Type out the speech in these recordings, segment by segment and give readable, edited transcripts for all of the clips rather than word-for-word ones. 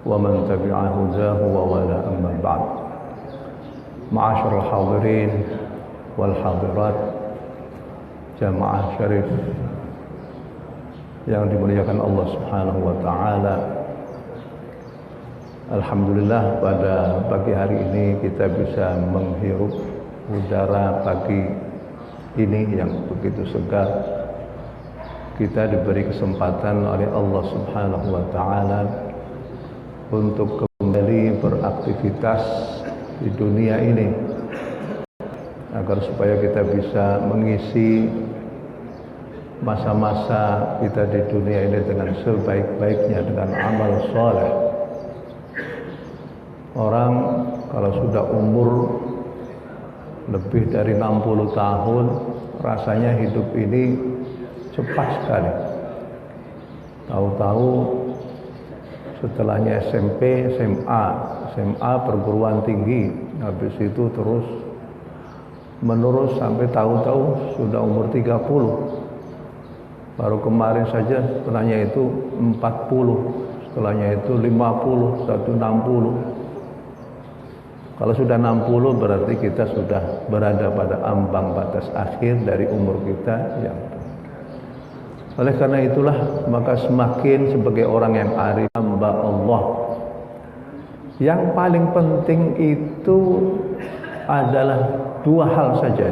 ومن تبع هداه ووالاه أما بعد. معاشر الحاضرين والحاضرات jamaah syarif yang dimuliakan Allah Subhanahu wa taala. Alhamdulillah pada pagi hari ini kita bisa menghirup udara pagi ini yang begitu segar. Kita diberi kesempatan oleh Allah Subhanahu wa taala untuk kembali beraktivitas di dunia ini, agar supaya kita bisa mengisi masa-masa kita di dunia ini dengan sebaik-baiknya, dengan amal soleh. Orang kalau sudah umur lebih dari 60 tahun, rasanya hidup ini cepat sekali. Tahu-tahu setelahnya SMP, SMA perguruan tinggi, habis itu terus menurut sampai tahu-tahu sudah umur 30. Baru kemarin saja setelahnya itu 40, setelahnya itu 50, 60. Kalau sudah 60 berarti kita sudah berada pada ambang batas akhir dari umur kita yang. Oleh karena itulah maka semakin sebagai orang yang arif hamba Allah, yang paling penting itu adalah dua hal saja,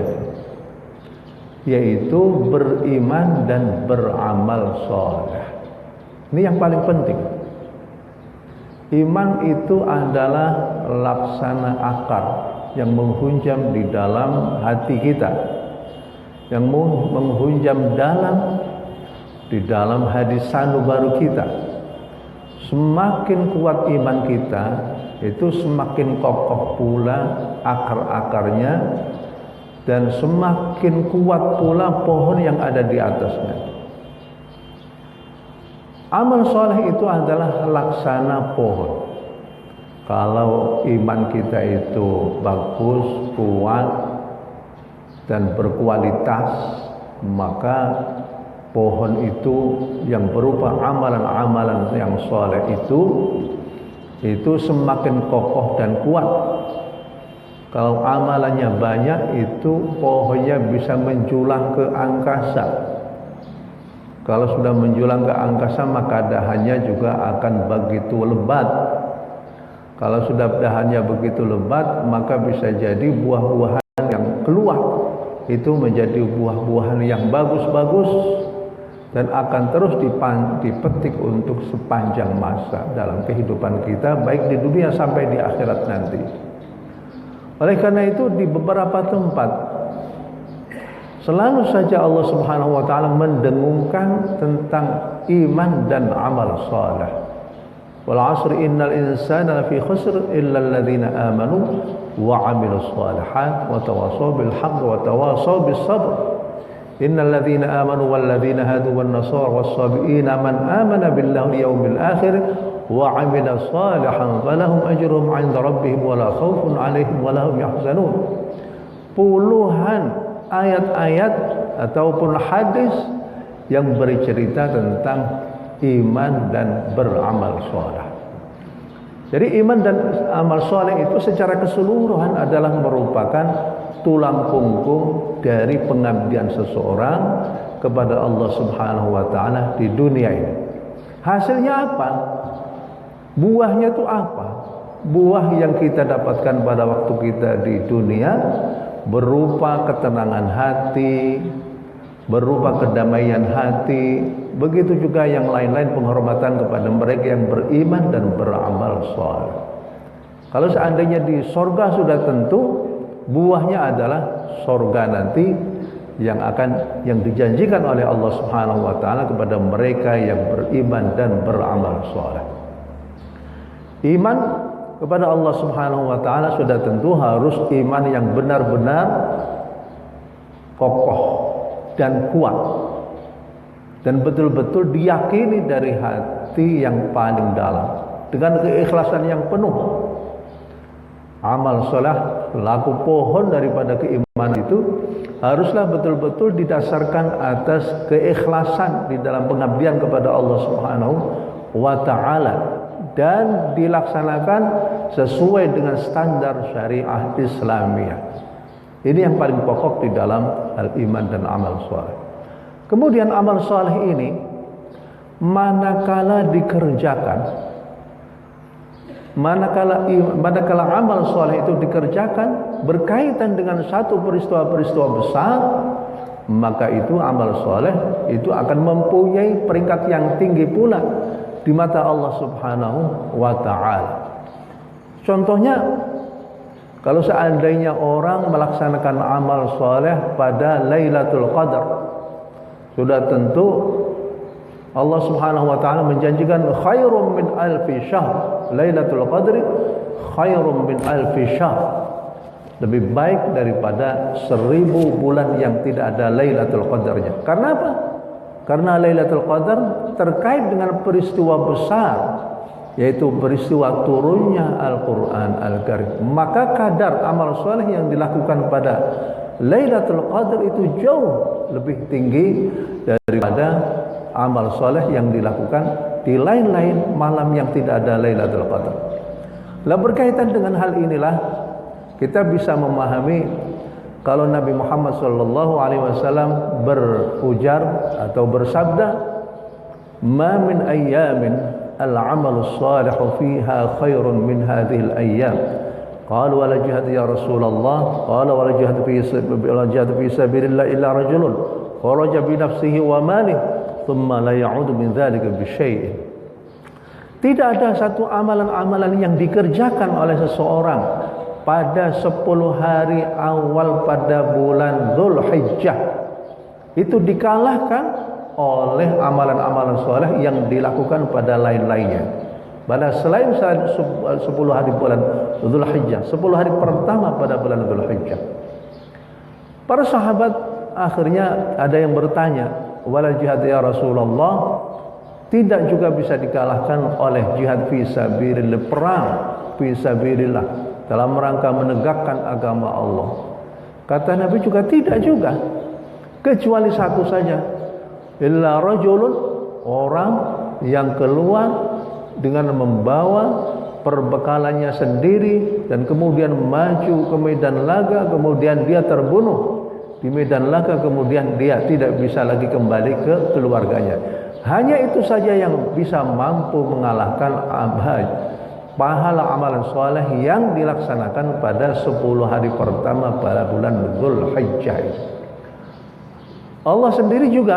yaitu beriman dan beramal soleh. Ini yang paling penting. Iman itu adalah laksana akar yang menghunjam di dalam hati kita, yang menghunjam di dalam hadis sanubari kita. Semakin kuat iman kita, itu semakin kokoh pula akar-akarnya, dan semakin kuat pula pohon yang ada di atasnya. Amal soleh itu adalah laksana pohon. Kalau iman kita itu bagus, kuat, dan berkualitas, maka pohon itu yang berupa amalan-amalan yang soleh itu semakin kokoh dan kuat. Kalau amalannya banyak, itu pohonnya bisa menjulang ke angkasa. Kalau sudah menjulang ke angkasa, maka dahannya juga akan begitu lebat. Kalau sudah dahannya begitu lebat, maka bisa jadi buah-buahan yang keluar itu menjadi buah-buahan yang bagus-bagus dan akan terus dipetik untuk sepanjang masa dalam kehidupan kita, baik di dunia sampai di akhirat nanti. Oleh karena itu di beberapa tempat selalu saja Allah Subhanahu wa taala mendengungkan tentang iman dan amal saleh. Wal 'asri innal insana lafi khusr illa alladziina aamanu wa 'amilus shalihaat wa tawassaw bil haqqi wa tawassaw bis sabr. Innal ladziina aamanu wal ladziina hadu wan nasara was sabiina man aamana billahi wal yawmil akhir wa 'amila shalihan falahum ajruhum 'inda rabbihim wa la khaufun 'alaihim wa la hum yahzanun. Puluhan ayat-ayat ataupun hadis yang bercerita tentang iman dan beramal soleh. Jadi iman dan amal soleh itu secara keseluruhan adalah merupakan tulang punggung dari pengabdian seseorang kepada Allah Subhanahu wa taala di dunia ini. Hasilnya apa? Buahnya itu apa? Buah yang kita dapatkan pada waktu kita di dunia berupa ketenangan hati, berupa kedamaian hati, begitu juga yang lain-lain penghormatan kepada mereka yang beriman dan beramal saleh. Kalau seandainya di sorga sudah tentu buahnya adalah sorga nanti yang dijanjikan oleh Allah Subhanahu wa taala kepada mereka yang beriman dan beramal saleh. Iman kepada Allah Subhanahu wa taala sudah tentu harus iman yang benar-benar kokoh dan kuat dan betul-betul diyakini dari hati yang paling dalam dengan keikhlasan yang penuh. Amal soleh laku pohon daripada keimanan itu haruslah betul-betul didasarkan atas keikhlasan di dalam pengabdian kepada Allah Subhanahu wa taala dan dilaksanakan sesuai dengan standar syariah Islamiyah. Ini yang paling pokok di dalam al-iman dan amal soleh. Kemudian amal soleh ini manakala dikerjakan, manakala amal soleh itu dikerjakan berkaitan dengan satu peristiwa-peristiwa besar, maka itu amal soleh itu akan mempunyai peringkat yang tinggi pula di mata Allah Subhanahu wa ta'ala. Contohnya, kalau seandainya orang melaksanakan amal soleh pada Lailatul Qadar, sudah tentu Allah Subhanahu wa ta'ala menjanjikan khairum min alfi syahr. Lailatul Qadri khairum min alfi syahr. Lebih baik daripada 1000 bulan yang tidak ada Lailatul Qadarnya. Karena apa? Karena Lailatul Qadar terkait dengan peristiwa besar, yaitu peristiwa turunnya Al-Quran Al-Karim. Maka kadar amal soleh yang dilakukan pada Lailatul Qadar itu jauh lebih tinggi daripada amal soleh yang dilakukan di lain-lain malam yang tidak ada Lailatul Qadar. Lah berkaitan dengan hal inilah kita bisa memahami kalau Nabi Muhammad SAW berujar atau bersabda, "Ma min ayyamin al-'amalu salihu fiha khairun min hadhihi al-ayyam." Qalu wa la jihad ya Rasulullah, qala wa la jihad fi sabilillah illa rajulun kharaja bi nafsihi wa malihi thumma la ya'udu min dhalika bi syai'in. Tidak ada satu amalan-amalan yang dikerjakan oleh seseorang pada 10 hari awal pada bulan Dzulhijjah itu dikalahkan oleh amalan-amalan soleh yang dilakukan pada lain-lainnya. Pada selain 10 hari bulan Dzulhijjah, 10 hari pertama pada bulan Dzulhijjah. Para sahabat akhirnya ada yang bertanya, "Wala jihad ya Rasulullah?" Tidak juga bisa dikalahkan oleh jihad fi sabilillah, perang fi sabilillah dalam rangka menegakkan agama Allah. Kata Nabi juga tidak juga, kecuali satu saja, illa rajulun, orang yang keluar dengan membawa perbekalannya sendiri dan kemudian maju ke medan laga, kemudian dia terbunuh di medan laga, kemudian dia tidak bisa lagi kembali ke keluarganya. Hanya itu saja yang bisa mampu mengalahkan pahala amalan soleh yang dilaksanakan pada 10 hari pertama pada bulan Dzulhijjah. Allah sendiri juga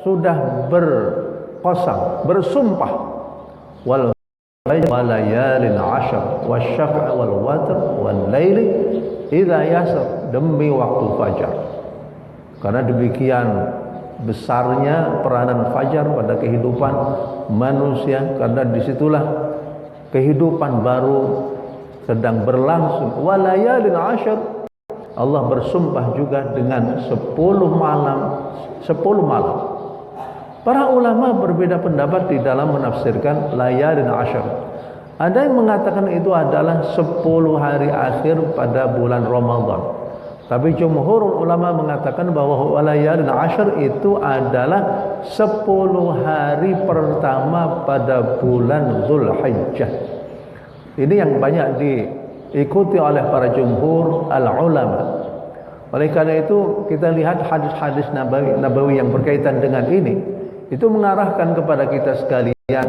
sudah berqasam, bersumpah, wal layalin 'ashr wasyaf'i wal watr wal laili idza yasr, demi waktu fajar. Karena demikian besarnya peranan fajar pada kehidupan manusia, karena disitulah kehidupan baru sedang berlangsung. Walayalin 'ashr, Allah bersumpah juga dengan 10 malam. Para ulama berbeda pendapat di dalam menafsirkan layalin 'ashr. Ada yang mengatakan itu adalah 10 hari akhir pada bulan Ramadan. Tapi jumhur ulama mengatakan bahwa walayalin 'ashr itu adalah 10 hari pertama pada bulan Dzulhijjah. Ini yang banyak diikuti oleh para jumhur al-ulama. Oleh karena itu kita lihat hadis-hadis nabawi yang berkaitan dengan ini, itu mengarahkan kepada kita sekalian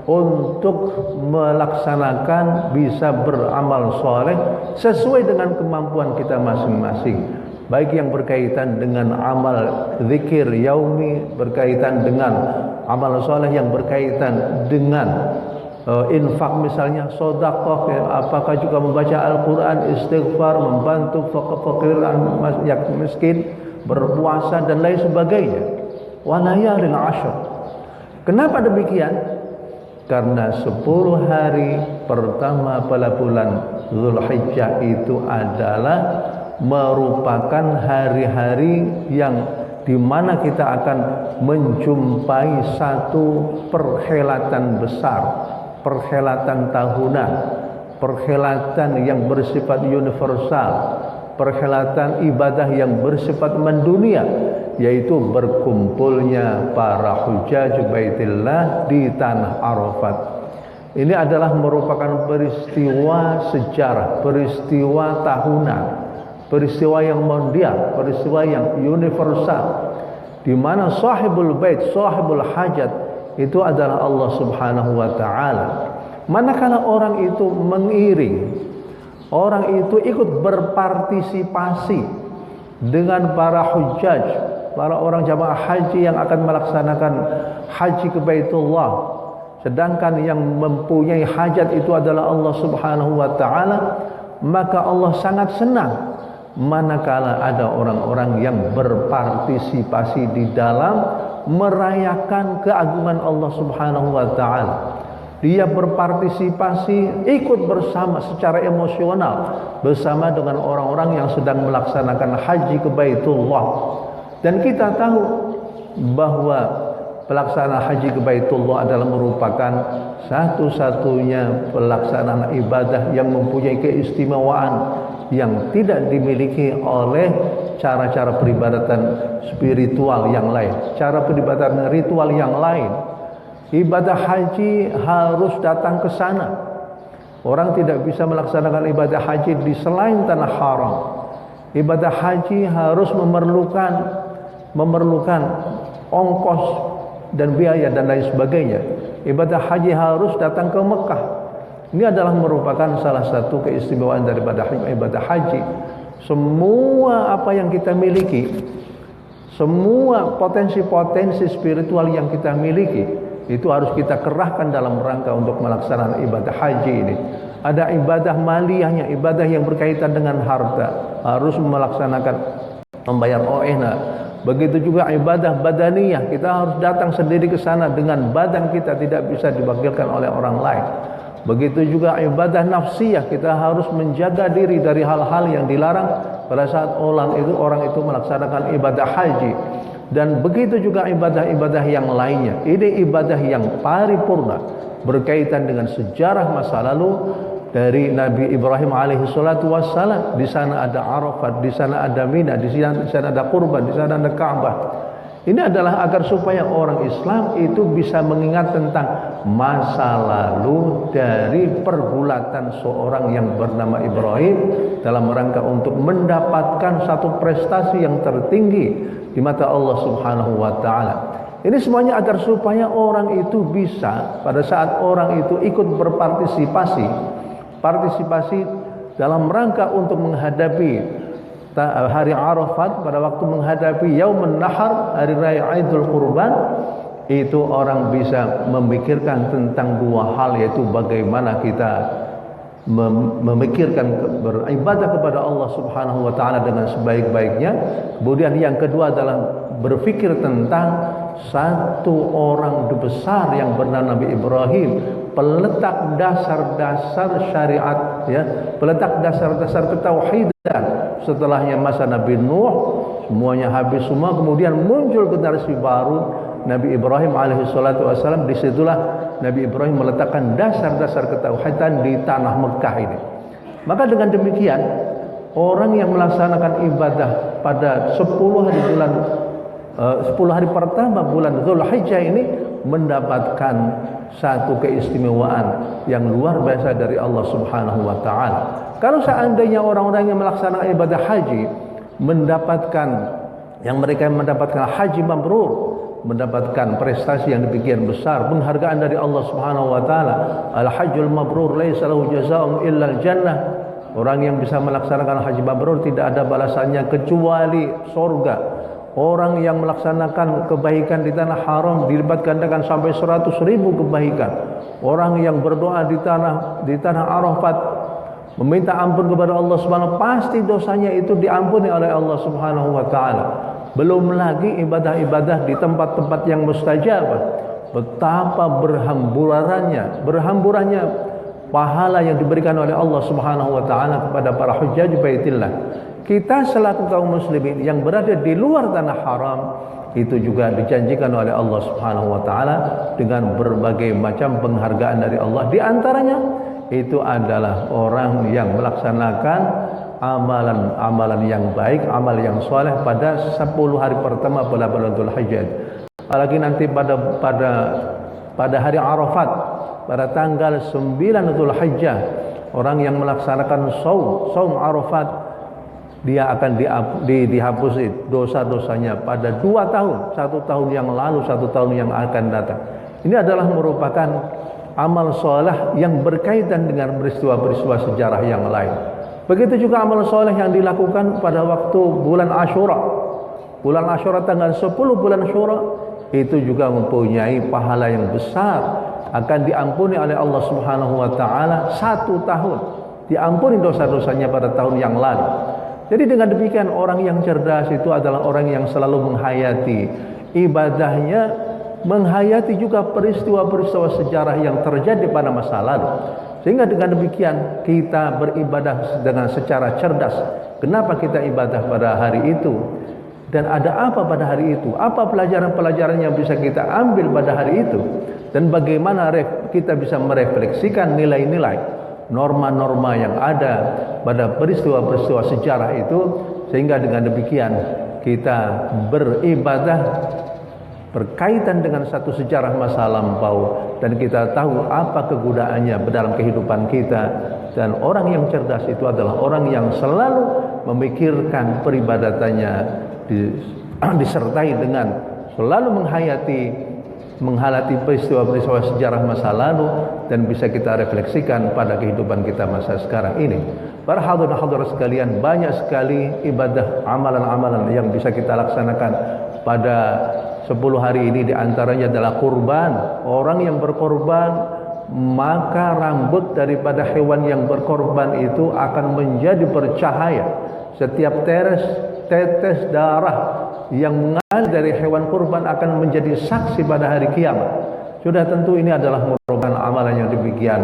untuk melaksanakan, bisa beramal soleh sesuai dengan kemampuan kita masing-masing. Baik yang berkaitan dengan amal zikir yaumi, berkaitan dengan amal soleh yang berkaitan dengan infak misalnya, sedekah, apakah juga membaca Al-Quran, istighfar, membantu fakir yang miskin, berpuasa dan lain sebagainya. Walayalin 'ashr. Kenapa demikian? Karena 10 hari pertama pada bulan Dzulhijjah itu adalah merupakan hari-hari yang dimana kita akan menjumpai satu perhelatan besar, perhelatan tahunan, perhelatan yang bersifat universal, perhelatan ibadah yang bersifat mendunia, yaitu berkumpulnya para hujjaj Baitillah di tanah Arafat. Ini adalah merupakan peristiwa sejarah, peristiwa tahunan, peristiwa yang mondial, peristiwa yang universal, di mana sahibul bait, sahibul hajat itu adalah Allah Subhanahu wa taala. Manakala orang itu mengiring, orang itu ikut berpartisipasi dengan para hujjaj, para orang jamaah haji yang akan melaksanakan haji ke Baitullah, sedangkan yang mempunyai hajat itu adalah Allah Subhanahu wa taala, maka Allah sangat senang manakala ada orang-orang yang berpartisipasi di dalam merayakan keagungan Allah Subhanahu wa taala. Dia berpartisipasi, ikut bersama secara emosional bersama dengan orang-orang yang sedang melaksanakan haji ke Baitullah. Dan kita tahu bahwa pelaksanaan haji ke Baitullah adalah merupakan satu-satunya pelaksanaan ibadah yang mempunyai keistimewaan yang tidak dimiliki oleh cara-cara peribadatan spiritual yang lain, cara peribadatan ritual yang lain. Ibadah haji harus datang ke sana. Orang tidak bisa melaksanakan ibadah haji di selain tanah haram. Ibadah haji harus memerlukan ongkos dan biaya dan lain sebagainya. Ibadah haji harus datang ke Mekah. Ini adalah merupakan salah satu keistimewaan daripada ibadah haji. Semua apa yang kita miliki, semua potensi-potensi spiritual yang kita miliki, itu harus kita kerahkan dalam rangka untuk melaksanakan ibadah haji ini. Ada ibadah maliyahnya, ibadah yang berkaitan dengan harta, harus melaksanakan membayar OENA. Begitu juga ibadah badaniyah, kita harus datang sendiri ke sana dengan badan kita, tidak bisa diwakilkan oleh orang lain. Begitu juga ibadah nafsiyah, kita harus menjaga diri dari hal-hal yang dilarang pada saat orang itu melaksanakan ibadah haji. Dan begitu juga ibadah-ibadah yang lainnya. Ini ibadah yang paripurna, berkaitan dengan sejarah masa lalu dari Nabi Ibrahim alaihi salatu wassalam. Di sana ada Arafat, di sana ada Mina, di sana ada kurban, di sana ada Ka'bah. Ini adalah agar supaya orang Islam itu bisa mengingat tentang masa lalu dari pergulatan seorang yang bernama Ibrahim dalam rangka untuk mendapatkan satu prestasi yang tertinggi di mata Allah Subhanahu wa taala. Ini semuanya agar supaya orang itu bisa pada saat orang itu ikut berpartisipasi dalam rangka untuk menghadapi hari Arafat, pada waktu menghadapi Yaumun Nahar, hari raya Idul Qurban, itu orang bisa memikirkan tentang dua hal, yaitu bagaimana kita memikirkan beribadah kepada Allah Subhanahu wa taala dengan sebaik-baiknya. Kemudian yang kedua adalah berpikir tentang satu orang besar yang bernama Nabi Ibrahim, peletak dasar-dasar syariat, ya, peletak dasar-dasar ketauhidan. Setelahnya masa Nabi Nuh, semuanya habis semua, kemudian muncul generasi baru Nabi Ibrahim alaihi salatu wassalam. Disitulah Nabi Ibrahim meletakkan dasar-dasar ketauhidan di tanah Mekah ini. Maka dengan demikian, orang yang melaksanakan ibadah pada 10 hari pertama bulan Dzulhijjah ini mendapatkan satu keistimewaan yang luar biasa dari Allah Subhanahu wa taala. Kalau seandainya orang-orang yang melaksanakan ibadah haji mereka mendapatkan haji mabrur, mendapatkan prestasi yang demikian besar, penghargaan dari Allah Subhanahu wa taala. Al-hajjul mabrur laisa lahu jazaa'un illa al-jannah. Orang yang bisa melaksanakan haji mabrur tidak ada balasannya kecuali surga. Orang yang melaksanakan kebaikan di tanah haram dilipat gandakan sampai 100.000 kebaikan. Orang yang berdoa di tanah Arafat meminta ampun kepada Allah Subhanahu, pasti dosanya itu diampuni oleh Allah Subhanahu wa taala. Belum lagi ibadah-ibadah di tempat-tempat yang mustajabah. Betapa berhamburannya pahala yang diberikan oleh Allah Subhanahu wa taala kepada para hujjaj Baitillah. Kita selaku kaum muslimin yang berada di luar tanah haram itu juga dijanjikan oleh Allah Subhanahu wa taala dengan berbagai macam penghargaan dari Allah. Di antaranya itu adalah orang yang melaksanakan amalan-amalan yang baik, amal yang soleh pada 10 hari pertama bulan Dzulhijjah. Apalagi nanti pada hari Arafat, pada tanggal 9 Dzulhijjah, orang yang melaksanakan saum Arafat, dia akan dihapusi dosa-dosanya pada 2 tahun, 1 tahun yang lalu, 1 tahun yang akan datang. Ini adalah merupakan amal soleh yang berkaitan dengan peristiwa-peristiwa sejarah yang lain. Begitu juga amal soleh yang dilakukan pada waktu bulan Asyura. Bulan Asyura tanggal 10 bulan Asyura itu juga mempunyai pahala yang besar, akan diampuni oleh Allah Subhanahu wa taala 1 tahun. Diampuni dosa-dosanya pada tahun yang lalu. Jadi dengan demikian orang yang cerdas itu adalah orang yang selalu menghayati ibadahnya, menghayati juga peristiwa-peristiwa sejarah yang terjadi pada masa lalu. Sehingga dengan demikian kita beribadah dengan secara cerdas. Kenapa kita ibadah pada hari itu? Dan ada apa pada hari itu? Apa pelajaran-pelajaran yang bisa kita ambil pada hari itu? Dan bagaimana kita bisa merefleksikan nilai-nilai, norma-norma yang ada pada peristiwa-peristiwa sejarah itu, sehingga dengan demikian kita beribadah berkaitan dengan satu sejarah masa lampau, dan kita tahu apa kegunaannya dalam kehidupan kita. Dan orang yang cerdas itu adalah orang yang selalu memikirkan peribadatannya disertai dengan selalu menghayati peristiwa-peristiwa sejarah masa lalu, dan bisa kita refleksikan pada kehidupan kita masa sekarang ini. Para hadirin hadirat sekalian, banyak sekali ibadah, amalan-amalan yang bisa kita laksanakan pada 10 hari ini. Di antaranya adalah kurban. Orang yang berkorban, maka rambut daripada hewan yang berkorban itu akan menjadi bercahaya. Setiap tetes darah yang mengalir dari hewan kurban akan menjadi saksi pada hari kiamat. Sudah tentu ini adalah merupakan amalan yang demikian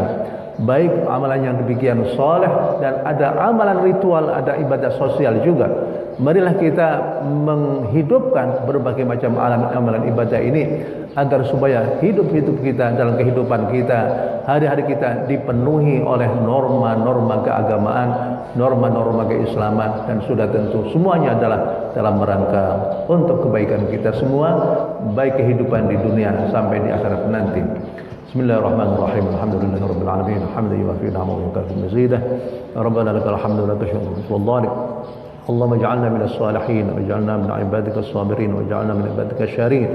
baik, amalan yang demikian soleh, dan ada amalan ritual, ada ibadah sosial juga. Marilah kita menghidupkan berbagai macam amalan ibadah ini, agar supaya hidup kita dalam kehidupan kita, hari-hari kita dipenuhi oleh norma-norma keagamaan, norma-norma keislaman, dan sudah tentu semuanya adalah dalam rangka untuk kebaikan kita semua, baik kehidupan di dunia sampai di akhirat nanti. Bismillahirrahmanirrahim. Alhamdulillahirabbil alamin. Hamdan yuwafi ni'amahu wa yukafi mazidah. Rabbana lakal hamdu wa lakal syukru. Wallahu Allahumma ij'alna minas salihin waj'alna min ibadikas sabirin waj'alna min ibadikasy syaririn.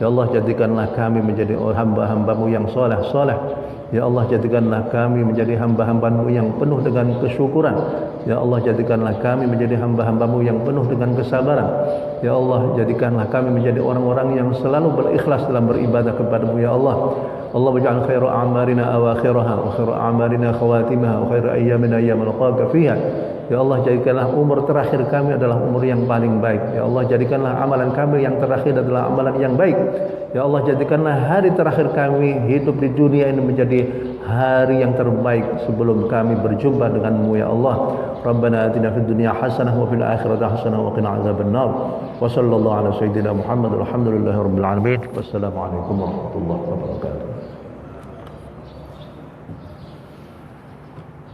Ya Allah, jadikanlah kami menjadi hamba-hamba-Mu yang saleh-saleh. Ya Allah, jadikanlah kami menjadi hamba-hamba-Mu yang penuh dengan kesyukuran. Ya Allah, jadikanlah kami menjadi hamba-hamba-Mu yang penuh dengan kesabaran. Ya Allah, jadikanlah kami menjadi orang-orang yang selalu berikhlas dalam beribadah kepada-Mu. Ya Allah, Allah waj'al khairu a'marina awakhiraha wa khairu a'marina khawatimaha wa khairu ayyamina ayyama nalqaka fiha. Ya Allah, jadikanlah umur terakhir kami adalah umur yang paling baik. Ya Allah, jadikanlah amalan kami yang terakhir adalah amalan yang baik. Ya Allah, jadikanlah hari terakhir kami hidup di dunia ini menjadi hari yang terbaik sebelum kami berjumpa dengan-Mu. Ya Allah, Rabbana atina fid dunya hasanah wa fil akhirati hasanah wa qina azabannar. Wa sallallahu ala sayyidina Muhammad walhamdulillahi rabbil alamin. Wassalamu alaikum warahmatullahi wabarakatuh.